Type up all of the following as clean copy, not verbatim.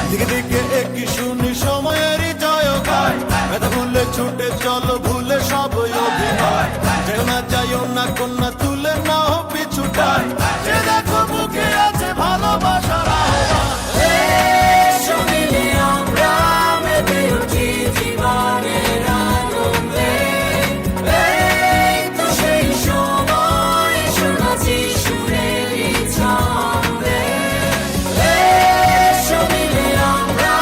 দিকে দিকে একই শুনি সময়েরই জয়গান, ব্যথা ভুলে ছুটে চলো ভুলে সব অভিনয়। যাইও না কন্যা তুলে নাও পিছুটান, যে দেখো বুকে আছে ভালোবাসার আহ্বান। এসো মিলে আমরা মেতে উঠি জীবনের আনন্দে, এই তো সেই সময় শোনাচ্ছি সুরের ছন্দে। এসো মিলে আমরা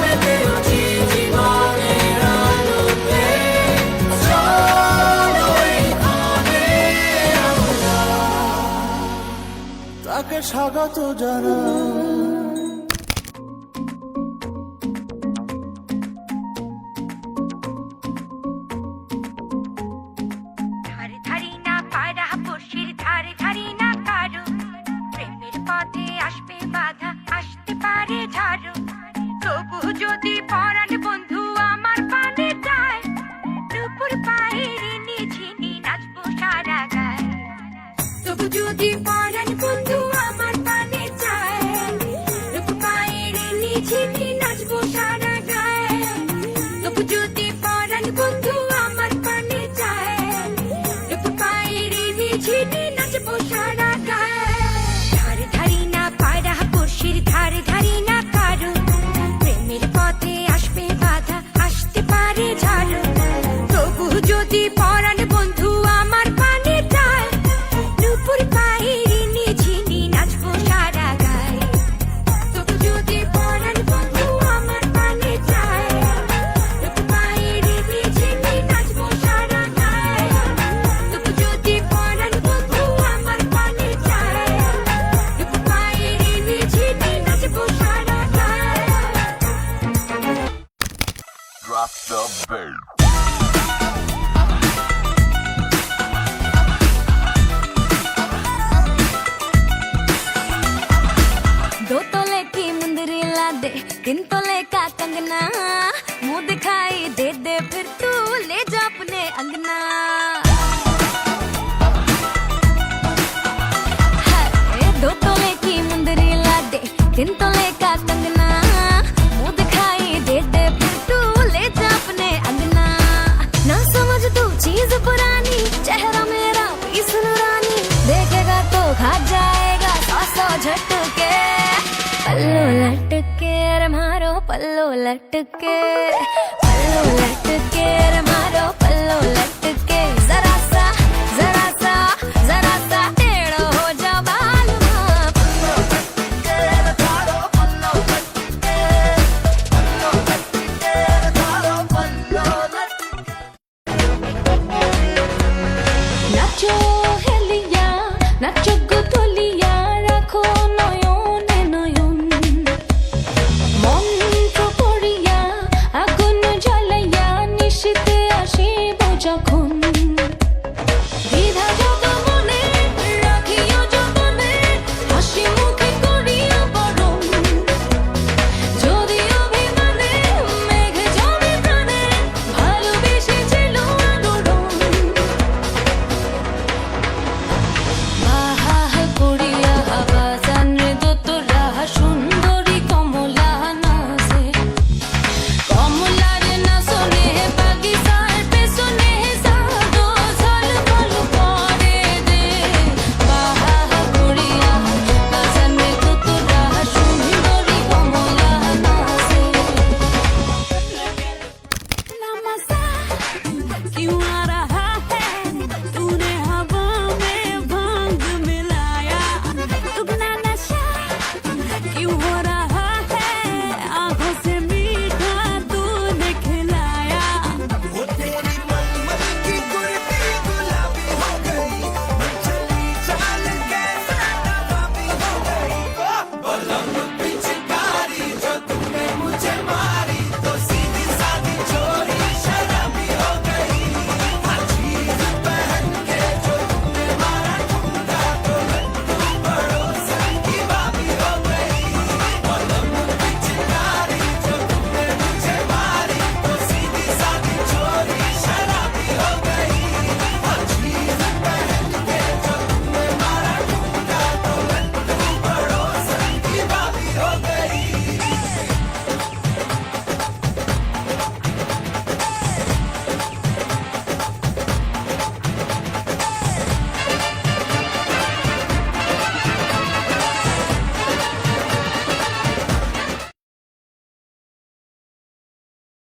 মেতে উঠি জীবনের আনন্দে, চলো এখানে আমরা তাকে স্বাগত জানাই। ধারে ধারি না পাড়া পড়শির ধারে ধারি না কারো, প্রেমের পথে আসবে বাধা আসতে পারে ঝাড়ু। তবু যদি পরাণ বন্ধু আমার পানে যায়, দুপুর পায়ের নিঝিনি নাচবো সারা গায়। তবু যদি পরাণ বন্ধু আমার পানে যায়, দুপুর পায়ের নিঝিনি নাচবো সারা গায়। তবু যদি পরাণ বন্ধু আমার পানে যায়, দুপুর পায়ের নিঝিনি নাচবো সারা গায়। ধারে ধারি না পাড়া পড়শির ধারে ধারি না কারো, প্রেমের পথে আসবে বাধা আসতে পারে ঝাড়ু। তবু যদি পরাণ বন্ধু আমার পানে যায়, দুপুর পায়ের নিঝিনি নাচবো সারা গায়। তবু যদি পরাণ বন্ধু আমার পানে যায়, দুপুর পায়ের নিঝিনি নাচবো সারা গায়। তবু যদি পরাণ বন্ধু আমার পানে যায়, দুপুর পায়ের নিঝিনি নাচবো সারা গায়। Drop the bass. दो तोले की मुंदरी ला दे, 3 तोले का कंगना, मुंह दिखाई दे दे फिर तू ले जा अपने अंगना। हाय, 2 तोले की मुंदरी ला दे, 3 तोले का कंगना, मुंह दिखाई दे दे फिर तू ले जा अपने अंगना। ना समझ तू चीज पुरानी, चेहरा मेरा पीस नूरानी, देखेगा तो खा जाएगा 100 झटके। पल्लू लटके रे मारो पल्लू लटके, पल्लू लटके रे मारो पल्लू लटके।